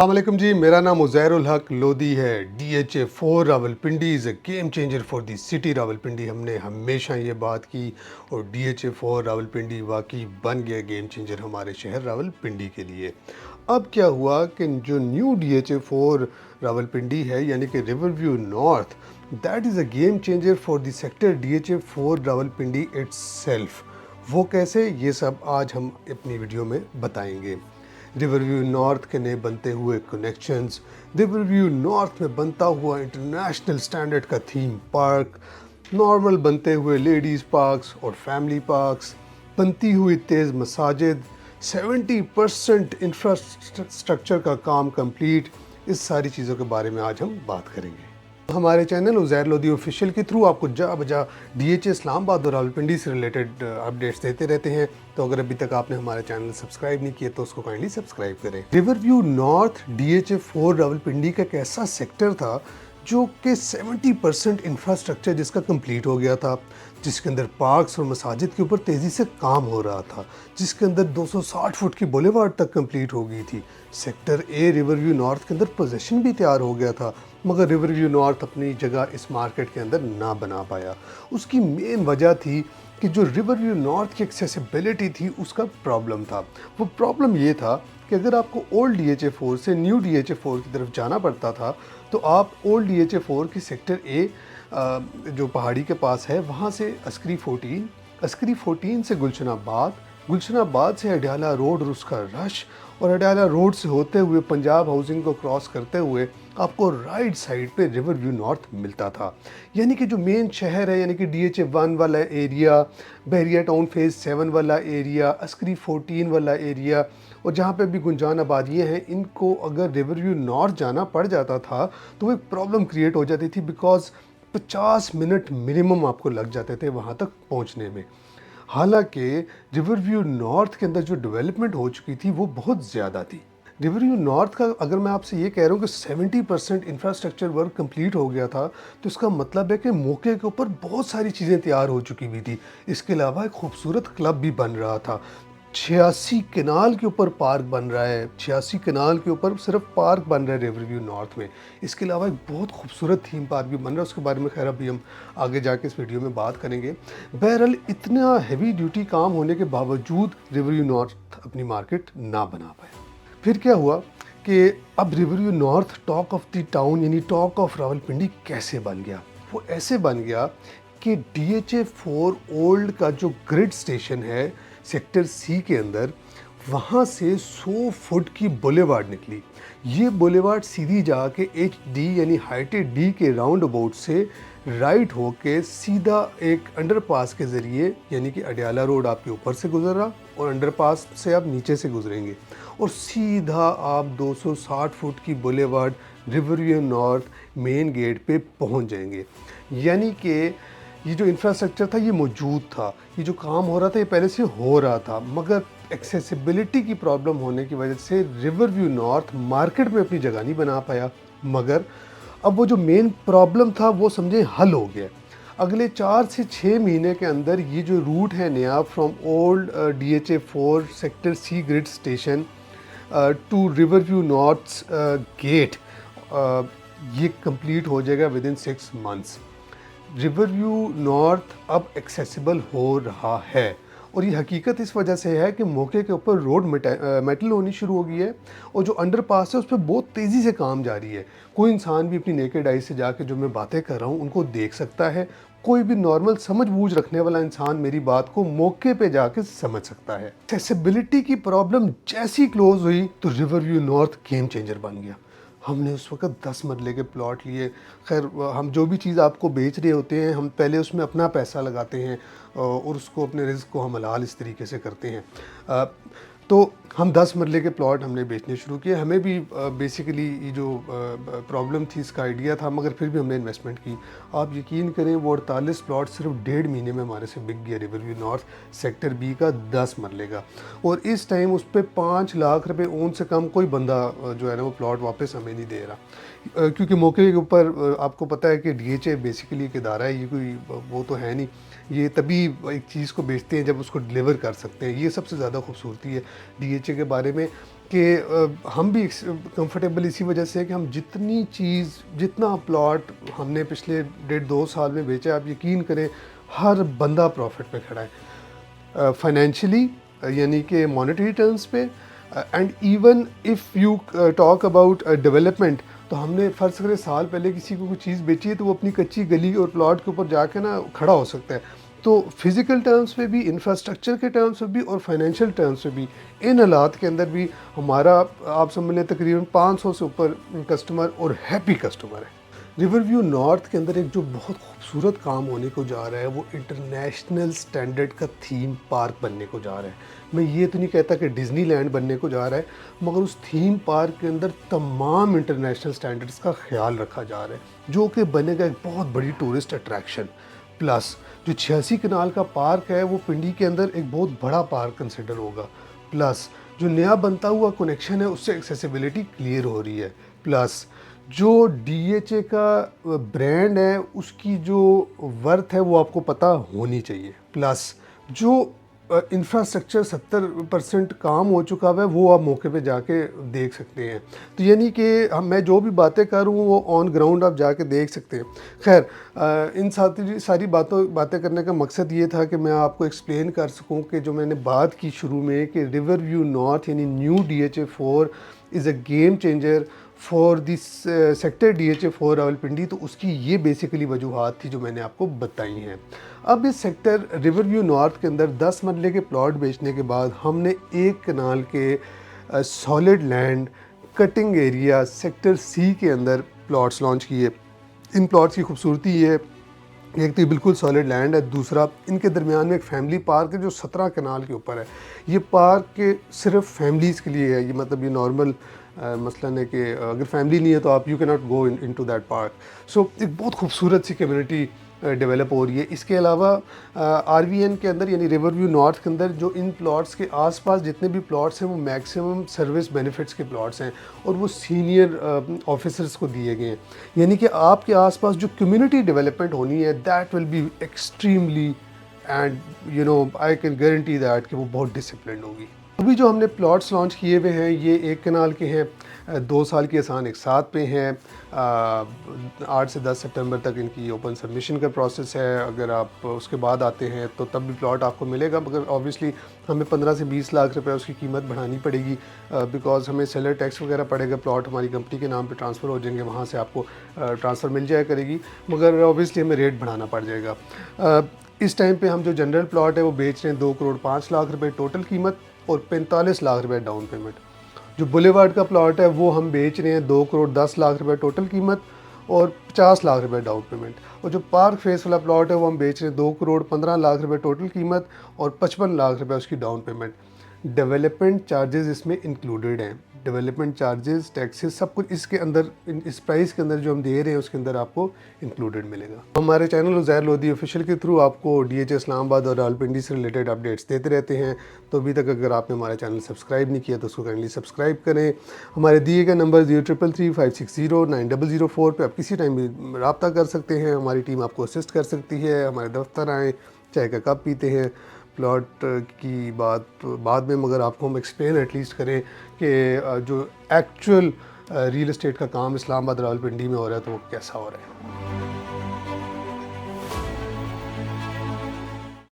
अस्सलामुअलैकुम जी, मेरा नाम उज़ैरुल हक लोधी है। DHA4 Rawalpindi is a game changer for the city Rawalpindi. हमने हमेशा ये बात की और DHA4 रावलपिंडी वाकई बन गया गेम चेंजर हमारे शहर रावलपिंडी के लिए। अब क्या हुआ कि जो न्यू DHA4 रावलपिंडी है यानी कि river view north, that is a game changer for the sector DHA4 Rawalpindi itself. वो कैसे, ये सब आज हम अपनी वीडियो में बताएंगे। रिवर व्यू नॉर्थ के नए बनते हुए कनेक्शंस, रिवर व्यू नॉर्थ में बनता हुआ इंटरनेशनल स्टैंडर्ड का थीम पार्क, नॉर्मल बनते हुए लेडीज़ पार्क्स और फैमिली पार्क्स, बनती हुई तेज़ मसाजिद, 70% इंफ्रास्ट्रक्चर का काम कंप्लीट। इस सारी चीज़ों के बारे में आज हम बात करेंगे। हमारे चैनल उज़ैर लोधी ऑफिशियल के थ्रू आपको जा बजा DHA इस्लामाबाद और रावलपिंडी से रिलेटेड अपडेट्स देते रहते हैं। तो अगर अभी तक आपने हमारे चैनल सब्सक्राइब नहीं किया तो उसको काइंडली सब्सक्राइब करें। River view north DHA4 Rawalpindi का एक ऐसा सेक्टर था जो कि 70% इंफ्रास्ट्रक्चर जिसका कंप्लीट हो गया था, जिसके अंदर पार्क्स और मसाजिद के ऊपर तेज़ी से काम हो रहा था, जिसके अंदर 260 फुट की बुलेवार्ड तक कंप्लीट हो गई थी। Sector a river view north के अंदर पोजीशन भी तैयार हो गया था, मगर रिवर व्यू नॉर्थ अपनी जगह इस मार्केट के अंदर ना बना पाया। उसकी मेन वजह थी कि जो रिवर व्यू नॉर्थ की एक्सेसिबिलिटी थी उसका प्रॉब्लम था। वो प्रॉब्लम ये था कि अगर आपको ओल्ड DHA4 से न्यू DHA4 की तरफ जाना पड़ता था तो आप ओल्ड DHA4 की सेक्टर ए जो पहाड़ी के पास है वहाँ से अस्करी 14 से गुलशनाबाद से अडयाला रोड और उसका रश, और अडयाला रोड से होते हुए पंजाब हाउसिंग को क्रॉस करते हुए आपको राइट साइड पे रिवर व्यू नॉर्थ मिलता था। यानी कि जो मेन शहर है यानी कि DHA1 वाला एरिया, बहरिया टाउन फेज़ 7 वाला एरिया, अस्करी 14 वाला एरिया और जहाँ पे भी गुंजान आबादियाँ हैं, इनको अगर रिवर व्यू नॉर्थ जाना पड़ जाता था तो वो एक प्रॉब्लम क्रिएट हो जाती थी, बिकॉज 50 मिनट मिनिमम आपको लग जाते थे वहाँ तक पहुँचने में। हालांकि रिवर व्यू नॉर्थ के अंदर जो डेवलपमेंट हो चुकी थी वो बहुत ज़्यादा थी। रिवर व्यू नॉर्थ का अगर मैं आपसे ये कह रहा हूँ कि 70% इंफ्रास्ट्रक्चर वर्क कंप्लीट हो गया था तो इसका मतलब है कि मौके के ऊपर बहुत सारी चीज़ें तैयार हो चुकी हुई थी। इसके अलावा एक खूबसूरत क्लब भी बन रहा था। 86 कनाल के ऊपर पार्क बन रहा है, 86 कनाल के ऊपर सिर्फ पार्क बन रहा है रिवर व्यू नॉर्थ में। इसके अलावा एक बहुत खूबसूरत थीम पार्क भी बन रहा है, उसके बारे में खैर अभी हम आगे जाके इस वीडियो में बात करेंगे। बहरहाल इतना हैवी ड्यूटी काम होने के बावजूद रिवर व्यू नॉर्थ अपनी मार्केट ना बना पाया। फिर क्या हुआ कि अब river view north talk of the town यानी टॉक ऑफ रावलपिंडी कैसे बन गया। वो ऐसे बन गया कि DHA4 ओल्ड का जो ग्रिड स्टेशन है सेक्टर C के अंदर, वहाँ से 100 फुट की बुलेवार्ड निकली। ये बुलेवार्ड सीधी जाके HD यानी हाइटेड D के राउंड अबाउट से राइट होके सीधा एक अंडरपास के ज़रिए यानी कि अडयाला रोड आपके ऊपर से गुजरा और अंडरपास से आप नीचे से गुजरेंगे और सीधा आप 260 फुट की boulevard river view north main gate पे पहुंच जाएंगे। यानी कि ये जो इंफ्रास्ट्रक्चर था ये मौजूद था, ये जो काम हो रहा था ये पहले से हो रहा था, मगर एक्सेसिबिलिटी की प्रॉब्लम होने की वजह से रिवर व्यू नॉर्थ मार्केट में अपनी जगह नहीं बना पाया। मगर अब वो जो मेन प्रॉब्लम था वो समझे हल हो गया। अगले 4 से 6 महीने के अंदर ये जो रूट है नया from old DHA4 sector C grid station to river view north gate, ये कंप्लीट हो जाएगा within 6 months. River view north अब एक्सेसिबल हो रहा है और ये हकीकत इस वजह से है कि मौके के ऊपर रोड मेटल होनी शुरू हो गई है और जो अंडरपास है उस पर बहुत तेज़ी से काम जारी है। कोई इंसान भी अपनी नेकेड आई से जाके जो मैं बातें कर रहा हूँ उनको देख सकता है। कोई भी नॉर्मल समझ बूझ रखने वाला इंसान मेरी बात को मौके पे जाके समझ सकता है। एक्सेसिबिलिटी की प्रॉब्लम जैसी क्लोज हुई तो river view north game changer बन गया। हमने उस वक्त 10 मरले के प्लॉट लिए। खैर हम जो भी चीज़ आपको बेच रहे होते हैं हम पहले उसमें अपना पैसा लगाते हैं और उसको अपने रिस्क को हम हलाल इस तरीके से करते हैं। तो हम 10 मरले के प्लॉट हमने बेचने शुरू किए। हमें भी बेसिकली ये जो प्रॉब्लम थी इसका आइडिया था, मगर फिर भी हमने इन्वेस्टमेंट की। आप यकीन करें वो 48 प्लॉट सिर्फ 1.5 महीने में हमारे से बिक गया river view north sector B का 10 मरले का। और इस टाइम उस पर 5 लाख रुपए ओन से कम कोई बंदा जो है ना वो प्लॉट वापस हमें नहीं दे रहा, क्योंकि मौके के ऊपर आपको पता है कि DHA बेसिकली एक इदारा है, ये कोई वो तो है नहीं। ये तभी एक चीज़ को बेचते हैं जब उसको डिलीवर कर सकते हैं। ये सबसे ज़्यादा खूबसूरती है DHA के बारे में कि हम भी कंफर्टेबल इसी वजह से है कि हम जितना प्लॉट हमने पिछले 1.5-2 साल में बेचा, आप यकीन करें हर बंदा प्रॉफिट पे खड़ा है, फाइनेंशियली यानी कि मॉनेटरी टर्म्स पे, and even if you talk about development, तो हमने फ़र्ज़ करें साल पहले किसी को कोई चीज़ बेची है तो वो अपनी कच्ची गली और प्लॉट के ऊपर जाके ना खड़ा हो सकता है। तो फिज़िकल टर्म्स पे भी, इंफ्रास्ट्रक्चर के टर्म्स पे भी और फाइनेंशियल टर्म्स पे भी, इन हालात के अंदर भी हमारा, आप समझ लें तकरीबन 500 से ऊपर कस्टमर और हैप्पी कस्टमर है। रिवर व्यू नॉर्थ के अंदर एक जो बहुत खूबसूरत काम होने को जा रहा है वो इंटरनेशनल स्टैंडर्ड का थीम पार्क बनने को जा रहा है। मैं ये तो नहीं कहता कि डिज़नीलैंड बनने को जा रहा है, मगर उस थीम पार्क के अंदर तमाम इंटरनेशनल स्टैंडर्ड्स का ख्याल रखा जा रहा है, जो कि बनेगा एक बहुत बड़ी टूरिस्ट अट्रैक्शन। प्लस जो 86 कनाल का पार्क है वो पिंडी के अंदर एक बहुत बड़ा पार्क कंसिडर होगा। प्लस जो नया बनता हुआ कनेक्शन है उससे एक्सेसिबिलिटी क्लियर हो रही है। प्लस जो डीएचए का ब्रांड है उसकी जो वर्थ है वो आपको पता होनी चाहिए। प्लस जो इंफ्रास्ट्रक्चर 70% काम हो चुका है वो आप मौके पे जाके देख सकते हैं। तो यानी कि मैं जो भी बातें कर रहा हूँ वो ऑन ग्राउंड आप जाके देख सकते हैं। खैर इन सारी बातें करने का मकसद ये था कि मैं आपको एक्सप्लेन कर सकूँ कि जो मैंने बात की शुरू में कि रिवर व्यू नॉर्थ यानी new DHA4 is a game changer for this sector DHA4 Rawalpindi, तो उसकी ये बेसिकली वजूहात थी जो मैंने आपको बताई हैं। अब इस सेक्टर रिवर व्यू नॉर्थ के अंदर 10 मरले के प्लॉट बेचने के बाद हमने 1 कनाल के solid land cutting area sector C के अंदर प्लॉट्स लॉन्च किए। इन प्लॉट्स की खूबसूरती ये है, एक तो बिल्कुल सॉलिड लैंड है, दूसरा इनके दरमियान में एक फैमिली पार्क है जो 17 कनाल के ऊपर है। ये पार्क के सिर्फ फैमिलीज़ के लिए है, ये मतलब ये नॉर्मल मसलन है कि अगर फैमिली नहीं है तो आप you can not go into that park. So एक बहुत खूबसूरत सी कम्युनिटी डेवलप हो रही है। इसके अलावा RVN के अंदर यानी रिवर व्यू नॉर्थ के अंदर जो इन प्लॉट्स के आसपास जितने भी प्लॉट्स हैं वो मैक्सिमम सर्विस बेनिफिट्स के प्लॉट्स हैं और वो सीनियर ऑफिसर्स को दिए गए हैं। यानी कि आपके आसपास जो कम्युनिटी डेवलपमेंट होनी है that will be extremely, and you know I can guarantee that कि वो बहुत डिसिप्लिन होगी। अभी जो हमने प्लॉट्स लॉन्च किए हुए हैं ये 1 कनाल के हैं, 2 साल की आसान एक साथ पे हैं। 8 से 10 सितंबर तक इनकी ओपन सबमिशन का प्रोसेस है। अगर आप उसके बाद आते हैं तो तब भी प्लॉट आपको मिलेगा, मगर ऑब्वियसली हमें 15 से 20 लाख रुपए उसकी कीमत बढ़ानी पड़ेगी, बिकॉज हमें सेलर टैक्स वगैरह पड़ेगा। प्लॉट हमारी कंपनी के नाम पे ट्रांसफ़र हो जाएंगे, वहाँ से आपको ट्रांसफ़र मिल जाया करेगी, मगर ऑब्वियसली हमें रेट बढ़ाना पड़ जाएगा। इस टाइम पे हम जो जनरल प्लॉट है वो बेच रहे हैं 2 करोड़ 5 लाख रुपए टोटल कीमत और 45 लाख रुपए डाउन पेमेंट। जो बुलेवार्ड का प्लॉट है वो हम बेच रहे हैं 2 करोड़ 10 लाख रुपए टोटल कीमत और 50 लाख रुपए डाउन पेमेंट। और जो पार्क फेस वाला प्लॉट है वो हम बेच रहे हैं 2 करोड़ 15 लाख रुपए टोटल कीमत और 55 लाख रुपए उसकी डाउन पेमेंट। डेवलपमेंट चार्जेस इसमें इंक्लूडेड हैं, डेवलपमेंट चार्जेस, टैक्सेस, सब कुछ इसके अंदर, इस प्राइस के अंदर जो हम दे रहे हैं उसके अंदर आपको इंक्लूडेड मिलेगा। हमारे चैनल उज़ैर लोधी ऑफिशियल के थ्रू आपको DHA इस्लामाबाद और रावलपिंडी से रिलेटेड अपडेट्स देते रहते हैं। तो अभी तक अगर आपने हमारा चैनल सब्सक्राइब नहीं किया तो उसको काइंडली सब्सक्राइब करें। हमारे दिए गए नंबर 0333560900 पर आप किसी टाइम भी रब्ता कर सकते हैं। हमारी टीम आपको असिस्ट कर सकती है। हमारे दफ्तर आएँ, चाय का कप पीते हैं। प्लॉट की बात बाद में, मगर आपको हम एक्सप्लेन एटलीस्ट करें कि जो एक्चुअल रियल एस्टेट का काम इस्लामाबाद रावलपिंडी में हो रहा है तो वो कैसा हो रहा है।